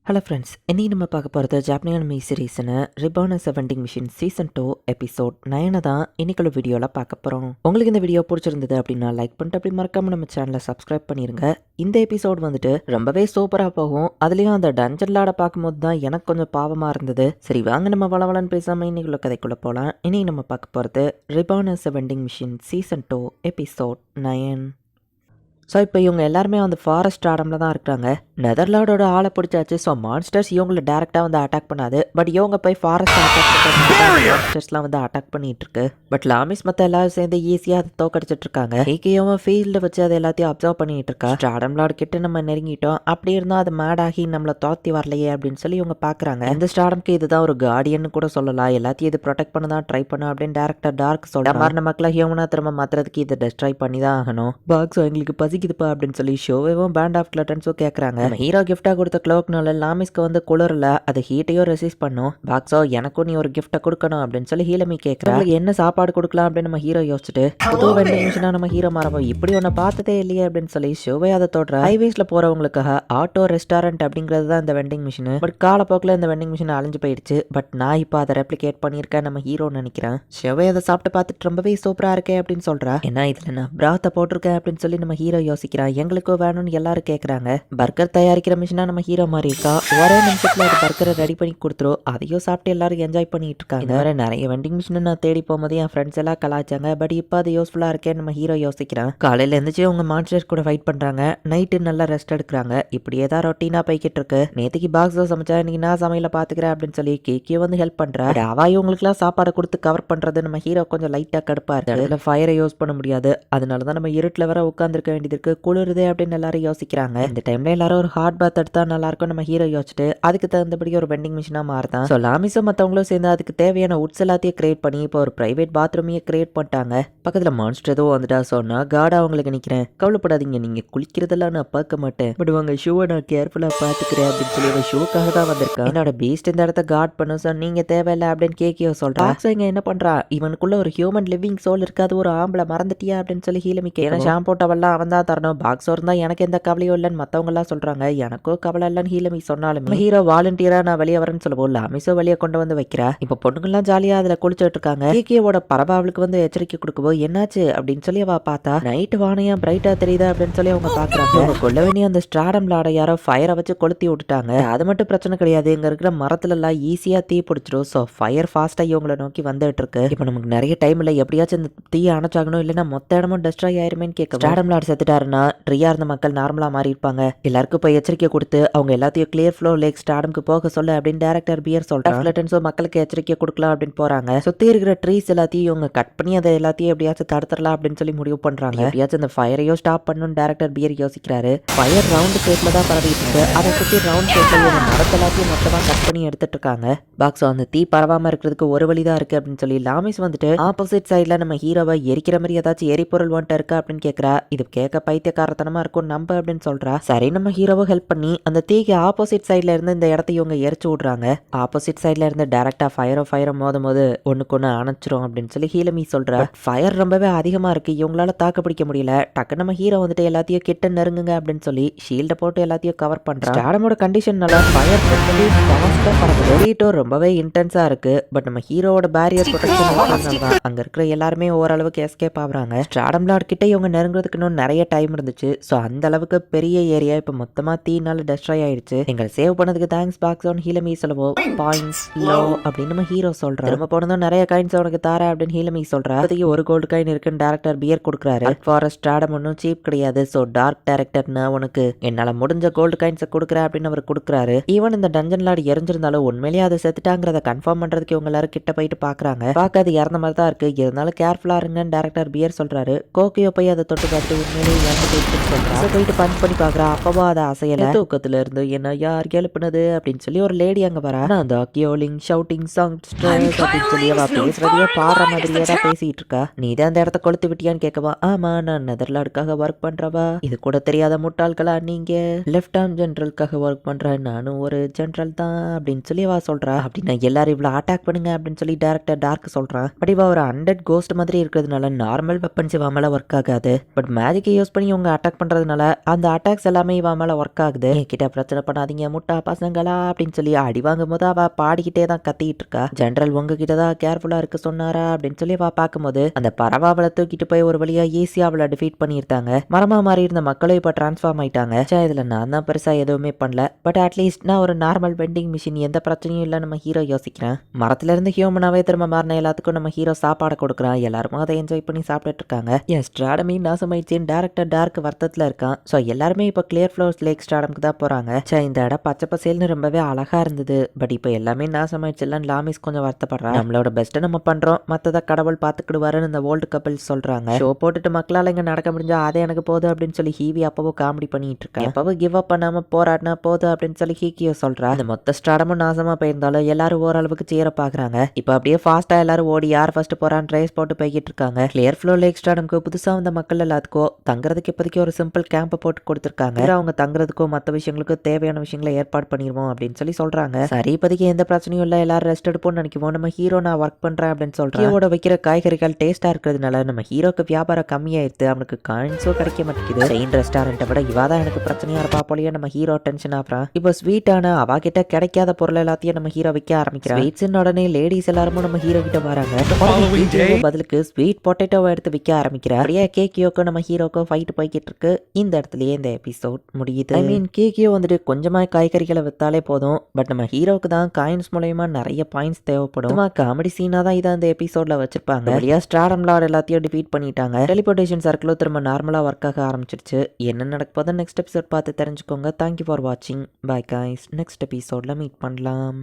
Hello friends, இன்னைக்கு நம்ம பார்க்க போகிறது ஜாப்பனீஸ் அனிமி சீரீஸ்னு reborn as vending machine season 2 episode 9 தான் இன்னைக்குள்ள வீடியோவில் பார்க்க போகிறோம். உங்களுக்கு இந்த வீடியோ பிடிச்சிருந்தது அப்படின்னா லைக் பண்ணிட்டு அப்படி மறக்காம நம்ம சேனலை சப்ஸ்கிரைப் பண்ணிருங்க. இந்த எபிசோட் வந்துட்டு ரொம்பவே சூப்பராக போகும். அதுலேயும் அந்த டஞ்சன் லாட பார்க்கும்போது தான் எனக்கு கொஞ்சம் பாவமாக இருந்தது. சரி வாங்க நம்ம வளவலன்னு பேசாமல் இன்னைக்குள்ள கதைக்குள்ளே போகலாம். இன்னைக்கு நம்ம பார்க்க போகிறது ரிபான் as vending machine season 2 episode 9. So இப்போ இவங்க எல்லாருமே வந்து ஃபாரஸ்ட் ஆடமில் தான் இருக்கிறாங்க. நெதர்லாண்டோட ஆளை பிடிச்சாச்சு. ஸோ மான்ஸ்டர்ஸ் இவங்களை டேரெக்டாக வந்து அட்டாக் பண்ணாது. பட் இவங்க போய் ஃபாரஸ்ட் மான்ஸ்டர்ஸ்லாம் வந்து அட்டாக் பண்ணிட்டு இருக்கு. பட் லாமிஸ் மற்ற எல்லாரும் சேர்ந்து ஈஸியாக அதை தோக்கடிச்சிட்டு இருக்காங்க. ஏகேவும் ஃபீல்டில் வச்சு அதை எல்லாத்தையும் அப்சர்வ் பண்ணிட்டு இருக்கா. ஸ்டாடம்லாட் கிட்ட நம்ம நெருங்கிட்டோம், அப்படி இருந்தால் அது மேடாகி நம்மளை துரத்தி வரலையே அப்படின்னு சொல்லி இவங்க பார்க்குறாங்க. இந்த ஸ்டாடம்க்கு இதுதான் ஒரு கார்டியன் கூட சொல்லலாம். எல்லாத்தையும் இது ப்ரொடெக்ட் பண்ண தான் ட்ரை பண்ணும் அப்படின்னு டேரக்டர் டார்க் சொல்ற மாதிரி மக்களை ஹியூமனா திரும்ப மாத்துறதுக்கு இதை டெஸ்ட்ராய் பண்ணி தான் ஆகணும். பாக்ஸ் எங்களுக்கு பசிக்குதுப்பா அப்படின்னு சொல்லி ஷோவேவும் பேண்ட் ஆஃப் கிளட்டன்ஸும் கேட்குறாங்க. ஹீரோ கிஃப்டா கொடுத்த க்ளோக்னால லாமிஸ்க்கு வந்து குளிரல, அது ஹீட்டையும் ரெசிஸ்ட் பண்ணும். பாக்ஸோ எனக்கும் நீ ஒரு கிஃப்ட்டை கொடுக்கணும் அப்படின்னு சொல்லி ஹீலமி கேட்குறா. என்ன சாப்பாடு கொடுக்கலாம் அப்படின்னு நம்ம ஹீரோ யோசிச்சுட்டு புது வெண்டிங் மிஷினா நம்ம ஹீரோ மாறவும் இப்படி ஒன்று பார்த்ததே இல்லையே அப்படின்னு சொல்லி ஷோவே அதை தோற்ற. ஹைவேஸ்ல போறவங்களுக்காக ஆட்டோ ரெஸ்டாரண்ட் அப்படிங்கிறது தான் இந்த வெண்டிங் மிஷின். பட் காலப்போக்கில் இந்த வெண்டிங் மிஷின் அழிஞ்சு போயிடுச்சு. பட் நான் இப்போ அதை ரெப்ளிகேட் பண்ணியிருக்கேன் நம்ம ஹீரோ நினைக்கிறேன். ஷோவே அதை சாப்பிட்டு பார்த்துட்டு ரொம்பவே சூப்பரா இருக்கே அப்படின்னு சொல்றா. ஏன்னா இதுல நான் பிராத்தை போட்டிருக்கேன் அப்படின்னு சொல்லி நம்ம ஹீரோ யோசிக்கிறான். எங்களுக்கும் வேணும்னு எல்லாரும் கேட்குறாங்க. பர்கர் தயாரிக்கிற மிஷினா நம்ம ஹீரோ மாதிரி இருக்கா. ஒரே நிமிஷத்துல ஒரு பர்கரை ரெடி பண்ணி கொடுத்துரும். அதையும் சாப்பிட்டு எல்லாரும் என்ஜாய் பண்ணிட்டு இருக்காங்க. இந்த மாதிரி நிறைய வெண்டிங் மிஷினை நான் தேடி போகும்போது என் ஃப்ரெண்ட்ஸ் எல்லாம் கலாச்சாங்க. பட் இப்போ அது யூஸ்ஃபுல்லா இருக்கேன்னு நம்ம ஹீரோ யோசிக்கிறான். காலையில எழுந்துச்சு அவங்க மான்ஸ்டர்ஸ் கூட ஃபைட் பண்றாங்க. நைட்டு நல்லா ரெஸ்ட் எடுக்கிறாங்க. இப்படியே தான் ரொட்டீனா போய்கிட்டு இருக்கு. நேற்றுக்கு பாக்ஸ் சமைச்சா இன்னைக்கு நான் சமையல பாத்துக்கிறேன் அப்படின்னு சொல்லி கேக்கே வந்து ஹெல்ப் பண்றா. அவா இவங்களுக்குலாம் சாப்பாடு கொடுத்து கவர் பண்றது நம்ம ஹீரோ கொஞ்சம் லைட்டா கடுப்பா இருக்கு. அதுல ஃபயரை யூஸ் பண்ண முடியாது. அதனாலதான் நம்ம இருட்டுல வர உட்காந்துருக்க வேண்டியது இருக்கு. குளிருதே அப்படின்னு எல்லாரும் யோசிக்கிறாங்க. இந்த டைம்ல எல்லாரும் ஒரு ஹாட் பாத் எடுத்தா நல்லா இருக்கும் நம்ம ஹீரோ யோசிச்சுட்டு அதுக்கு தகுந்தபடி ஒரு வெண்டிங் மிஷினா மாறுதான். ஸோ லாமிஸும் மற்றவங்களும் சேர்ந்து அதுக்கு தேவையான உட்ஸ் எல்லாத்தையும் கிரியேட் பண்ணி இப்போ ஒரு பிரைவேட் பாத்ரூமையே கிரியேட் பண்ணிட்டாங்க. பக்கத்துல மான்ஸ்டர் ஏதோ வந்துட்டா சொன்னா காடா அவங்களுக்கு நினைக்கிறேன். கவலைப்படாதீங்க, நீங்க குளிக்கிறதெல்லாம் நான் பார்க்க மாட்டேன். பட் உங்க ஷூவை நான் கேர்ஃபுல்லா பாத்துக்கிறேன் அப்படின்னு சொல்லி அவன் ஷூக்காக தான் வந்திருக்கான். என்னோட பீஸ்ட் இந்த இடத்த காட் பண்ணும் சார், நீங்க தேவையில்லை அப்படின்னு கேக்கியோ சொல்றா. இங்க என்ன பண்றா, இவனுக்குள்ள ஒரு ஹியூமன் லிவிங் சோல் இருக்காது, ஒரு ஆம்பளை மறந்துட்டியா அப்படின்னு சொல்லி ஹீலமி கேட்க. ஷாம்பு டவெல்லாம் அவன் தான் தரணும், பாக்ஸ் இருந்தா எனக்கு எந்த கவலையும் இல்லைன்னு மத்தவங்க எல்லாம் சொல்றாங்க. எனக்கும் கவலை இல்லைன்னு ஹீலமி சொன்னாலும் ஹீரோ வாலண்டியரா நான் வெளியே வரேன்னு சொல்லுவோம். லாமிஸோ வெளியே கொண்டு வந்து வைக்கிறா. இப்ப பொண்ணுங்கெல்லாம் ஜாலியா அதுல குளிச்சுட்டு இருக்காங்க. கேக்கியோட பரபா அவளுக்கு வந்து எச்சரிக்கை கொடுக்கும்போது என்னாச்சு அப்படின்னு சொல்லி அவ பார்த்தா நைட் வானையா பிரைட்டா தெரியுதா அப்படின்னு சொல்லி அவங்க பாக்குறாங்க. அவங்க கொல்ல வேண்டிய அந்த ஸ்டாடம் லாட யாரோ ஃபயரை வச்சு கொளுத்தி விட்டுட்டாங்க. அது மட்டும் பிரச்சனை கிடையாது, இங்க இருக்கிற மரத்துல எல்லாம் ஈஸியா தீ பிடிச்சிரும். ஸோ ஃபயர் ஃபாஸ்டா இவங்களை நோக்கி வந்துட்டு இருக்கு. இப்போ நமக்கு நிறைய டைம் இல்லை, எப்படியாச்சும் இந்த தீயை அணைச்சாகணும், இல்லைன்னா மொத்த இடமும் டெஸ்ட்ராய் ஆயிருமேன்னு கேட்க. ஸ்டாடம் லாட் செத்துட்டாருன்னா ட்ரியா இருந்த மக்கள் நார்மலா மாறி இருப்பாங்க. எல்லாருக்கும் போய் எச்சரிக்கை கொடுத்து அவங்க எல்லாத்தையும் கிளியர் ஃப்ளோ லேக் ஸ்டாடம்க்கு போக சொல்ல அப்படின்னு டைரக்டர் பியர் சொல்றாங்க. மக்களுக்கு எச்சரிக்கை கொடுக்கலாம் அப்படின்னு போறாங்க. சுத்தி இருக்கிற ட்ரீஸ் எல்லாத்தையும் இவங்க கட் பண்ணி அதை எல்லாத்தையும் எப்படியாச்சும் தடுத்துடலாம் அப்படின்னு சொல்லி முடிவு பண்றாங்க. எப்படியாச்சும் இந்த ஃபயரையோ ஸ்டாப் பண்ணணும்னு டைரக்டர் பியர் யோசிக்கிறாரு. ஃபயர் ரவுண்ட் ஷேப்ல தான் பரவிட்டு இருக்கு. அதை சுத்தி ரவுண்ட் ஷேப்ல இவங்க மரத்தை எல்லாத்தையும் மொத்தமா கட் பண்ணி எடுத்துட்டு இருக்காங்க. பாக்ஸ் அந்த தீ பரவாம இருக்கிறதுக்கு ஒரு வழிதான் இருக்கு அப்படின்னு சொல்லி லாமிஸ் வந்துட்டு ஆப்போசிட் சைட்ல நம்ம ஹீரோவை எரிக்கிற மாதிரி ஏதாச்சும் எரிபொருள் வந்துட்டு இருக்கா அப்படின்னு கேட்கறா. இது கேட்க பைத்தியக்காரத்தனமா இருக்கும் நம்ப அப்படின்னு சொல்றா. சரி நம்ம ஹீரோவை ஹெல்ப் பண்ணி அந்த தீக்கு ஆப்போசிட் சைட்ல இருந்து இந்த இடத்தை இவங்க எரிச்சு விடுறாங்க. ஆப்போசிட் சைட்ல இருந்து டைரக்டா ஃபயரும் மோதும் போது ஒண்ணுக்கு ஒண்ணு அணைச்சிரும் அப்படின்னு சொல்லி ஹீலமி சொல்றா. ஃபயர் ரொம்பவே அதிகமா இருக்கு, இவங்களால தாக்கு பிடிக்க முடியல. டக்கு நம்ம ஹீரோ வந்துட்டு எல்லாத்தையும் கிட்ட நெருங்குங்க அப்படின்னு சொல்லி ஷீல்ட போட்டு எல்லாத்தையும் கவர் பண்றா. ஸ்டாடமோட கண்டிஷன் நல்லா ஃபயர் ரொம்பவே இன்டென்ஸா இருக்கு. பட் நம்ம ஹீரோவோட பேரியர் ப்ரொடெக்ஷன் அங்க இருக்கிற எல்லாருமே ஓரளவுக்கு எஸ்கேப் ஆகுறாங்க. ஸ்டாடம் லார்ட் கிட்ட இவங்க நெருங்குறதுக்கு இன்னும் நிறைய டைம் இருந்துச்சு. ஸோ அந்த அளவுக்கு பெரிய ஏரியா இப்ப மொத்தமா தீனால டெஸ்ட்ராய் ஆயிடுச்சு. எங்களை சேவ் பண்ணதுக்கு தேங்க்ஸ் பாக்ஸ் ஆன் ஹீலமி சொல்லுவோம். பாயிண்ட்ஸ் லோ அப்படின்னு நம்ம ஹீரோ சொல்றா. திரும்ப போனதும் நிறைய காயின்ஸ் உனக்கு தார அப்படின்னு ஹீலமி சொல்றா. அதுக்கு ஒரு கோல்டு காயின் இருக்குன்னு டேரக்டர் பியர் கொடுக்குறாரு. ஃபாரஸ்ட் ஸ்டாடம் ஒன்றும் சீப் கிடையாது. ஸோ டார்க் டேரக்டர்னா உனக்கு என்னால முடிஞ்ச கோல்டு காயின்ஸை கொடுக்குறேன் அப்படின்னு அவர் கொடுக்குறாரு. ஈவன் இந்த டஞ்சன் லார்ட் எரிஞ்சிருந்தாலும் உண்மையிலேயே அதை செத்துட்டாங்கிறத கன்ஃபார்ம் பண்றதுக்கு இவங்க எல்லாரும் கிட்ட போயிட்டு பாக்குறாங்க. பார்க்க அது இறந்த மாதிரி தான் இருக்கு, இருந்தாலும் கேர்ஃபுல்லா இருங்கன்னு டேரக்டர் பியர் சொல்றாரு. கோக்கியோ போய் அதை தொட்டு பார்த்து உண்மையிலேயே இறந்து போயிட்டு சொல்றா. போயிட்டு பஞ்ச் பண்ணி பாக்குறா. அப்பவா அதை அசையல. தூக்கத்துல இருந்து என்ன யார் எழுப்புனது அப்படின்னு சொல்லி ஒரு லேடி அங்க வரா. அந்த கியோலிங் ஷவுட்டிங் சாங் அப்படின்னு சொல்லி அவ பேசுறதையே பாடுற மாதிரியே தான் பேசிட்டு இருக்கா. நீ தான் அந்த இடத்த கொளுத்து விட்டியான்னு கேட்கவா. ஆமா, நான் நெதர்லாண்டுக்காக ஒர்க் பண்றவா. இது கூட தெரியாத முட்டாள்களா நீங்க. லெப்ட் ஆர்ம் ஜெனரலுக்காக ஒர்க் பண்றேன், நானும் ஒரு ஜெனரல் தான் அப்படின்னு சொல்லி அவ சொல்றா. அப்படின்னா எல்லாரும் இவ்வளவு அட்டாக் பண்ணுங்க அப்படின்னு சொல்லி டேரக்டர் டார்க் சொல்றான். பட் இவ ஒரு 100 கோஸ்ட் மாதிரி இருக்கிறதுனால நார்மல் வெப்பன்ஸ் இவ மேல ஒர்க் ஆகாது. பட் மேஜிக்கை யூஸ் பண்ணி இவங்க அட்டாக் பண்றதுனால அந்த அட்டாக்ஸ் எல்லாமே இவன் மேல ஒர்க் ஆகுது. என்கிட்ட பிரச்சனை பண்ணாதீங்க முட்டா பசங்களா அப்படின்னு சொல்லி அடி வாங்கும் போது அவ பாடிக்கிட்டே தான் கத்திட்டு இருக்கா. ஜெனரல் உங்ககிட்ட தான் கேர்ஃபுல்லா இருக்க சொன்னாரா அப்படின்னு சொல்லி அவ பார்க்கும்போது அந்த பரவாவளை தூக்கிட்டு போய் ஒரு வழியா ஈஸியா அவளை டிஃபீட் பண்ணியிருந்தாங்க. மரமா மாறி இருந்த மக்களும் இப்ப டிரான்ஸ்ஃபார்ம் ஆயிட்டாங்க. இதுல நான் தான் பெருசா எதுவுமே பண்ணல, பட் அட்லீஸ்ட் நான் ஒரு நார்மல் வெண்டிங் மிஷின், எந்த பிரச்சனையும் இல்ல நம்ம ஹீரோ யோசிக்கிறேன். மரத்துல இருந்து ஹியூமனாவே திரும்ப மாறின எல்லாத்துக்கும் நம்ம ஹீரோ சாப்பாடு கொடுக்குறான். எல்லாரும் அதை என்ஜாய் பண்ணி சாப்பிட்டுட்டு இருக்காங்க. என் ஸ்ட்ராடமி நாசமாயிடுச்சின்னு டேரக்டர் டார்க் வருத்தத்துல இருக்கான். ஸோ எல்லாருமே இப்போ கிளியர் ஃப்ளோர்ஸ் லேக் ஸ்டாடம்க்கு தான் போறாங்க. இந்த இடம் பச்சை பசேல்னு ரொம்பவே அழகா இருந்தது, பட் இப்போ எல்லாமே நாசமாயிடுச்சுலாம் லாமிஸ் கொஞ்சம் வருத்தப்படுறான். நம்மளோட பெஸ்ட்டை நம்ம பண்றோம், மற்றதை கடவுள் பார்த்துக்கிடுவாருன்னு இந்த ஓல்டு கப்பல் சொல்றாங்க. ஷோ போட்டுட்டு மக்களால் இங்க நடக்க முடிஞ்சா அதே எனக்கு போதும் அப்படின்னு சொல்லி ஹீவி அப்பவும் காமெடி பண்ணிட்டு இருக்கேன். எப்பவும் கிவ் அப் பண்ணாம போராடினா போதும் அப்படின்னு சொல்லி ஹீக்கியோ சொல்றா. அந்த மொத்த ஸ்டாடமும் நாசமா போயிருந்தாலும் எல்லாரும் ஓரளவுக்கு சேர பாக்குறாங்க. இப்போ அப்படியே ஃபாஸ்டா எல்லாரும் ஓடி யார் ஃபர்ஸ்ட் போறான்னு ரேஸ் போட்டு போய்கிட்டு இருக்காங்க. கிளியர் ஃப்ளோ லேக் ஸ்டாடம்க்கு புதுசா வந்த மக்கள் எல்லாத்துக்கும் தங்குறதுக்கு இப்போதைக்கு ஒரு சிம்பிள் கேம்ப் போட்டு கொடுத்துருக்காங்க. அவங்க தங்குறதுக்கும் மற்ற விஷயங்களுக்கும் தேவையான விஷயங்களை ஏற்பாடு பண்ணிடுவோம் அப்படின்னு சொல்லி சொல்றாங்க. சரி இப்போதைக்கு எந்த பிரச்சனையும் இல்லை, எல்லாரும் ரெஸ்ட் எடுப்போம்னு நினைக்குவோம். நம்ம ஹீரோ நான் ஒர்க் பண்றேன் அப்படின்னு சொல்றேன். ஹீரோட வைக்கிற காய்கறிகள் டேஸ்டா இருக்கிறதுனால நம்ம ஹீரோக்கு வியாபாரம் கம்மியாயிருது, அவனுக்கு காயின்ஸும் கிடைக்க மாட்டேங்குது. செயின் ரெஸ்டாரண்ட்டை விட இவாதான் எனக்கு பிரச்சனையா இருப்பா போலயே நம்ம ஹீரோ டென்ஷன் ஆகிறான். இப்போ ஸ்வீட்டான அவ கிட்ட கிடைக்காத பொருள் எல்லாத்தையும் நம்ம ஹீரோ விற்க ஆரம்பிக்கிறான். ஸ்வீட்ஸ் உடனே லேடிஸ் எல்லாரும் நம்ம ஹீரோ கிட்ட வராங்க. பதிலுக்கு ஸ்வீட் பொட்டேட்டோவை எடுத்து விற்க ஆரம்பிக்கிறார். அப்படியே கேக்கியோக்கு நம்ம ஹீரோக்கு ஃபைட் போய்கிட்டு இருக்கு. இந்த இடத்துலயே இந்த எபிசோட் முடியுது. ஐ மீன் கேக்கியோ வந்துட்டு கொஞ்சமா காய்கறிகளை வித்தாலே போதும், பட் நம்ம ஹீரோக்கு தான் காயின்ஸ் மூலயமா நிறைய பாயிண்ட்ஸ் தேவைப்படும். காமெடி சீனா தான் இதை அந்த எபிசோட்ல வச்சிருப்பாங்க. வழியா ஸ்டார்டம் லார்ட் எல்லாத்தையும் டிஃபீட் பண்ணிட்டாங்க. டெலிபோர்டேஷன் சர்க்கிளும் திரும்ப நார்மலா ஒர்க் ஆக ஆரம்பிச்சிருச்சு. என்ன நடக்க போதும் நெக்ஸ்ட் எபிசோட் பார்த்து தெரிஞ்சுக்கோங்க. தேங்க்யூ ஃபார் வாட்சிங். பை கைஸ், நெக்ஸ்ட் எபிசோட்ல மீட் பண்ணலாம்.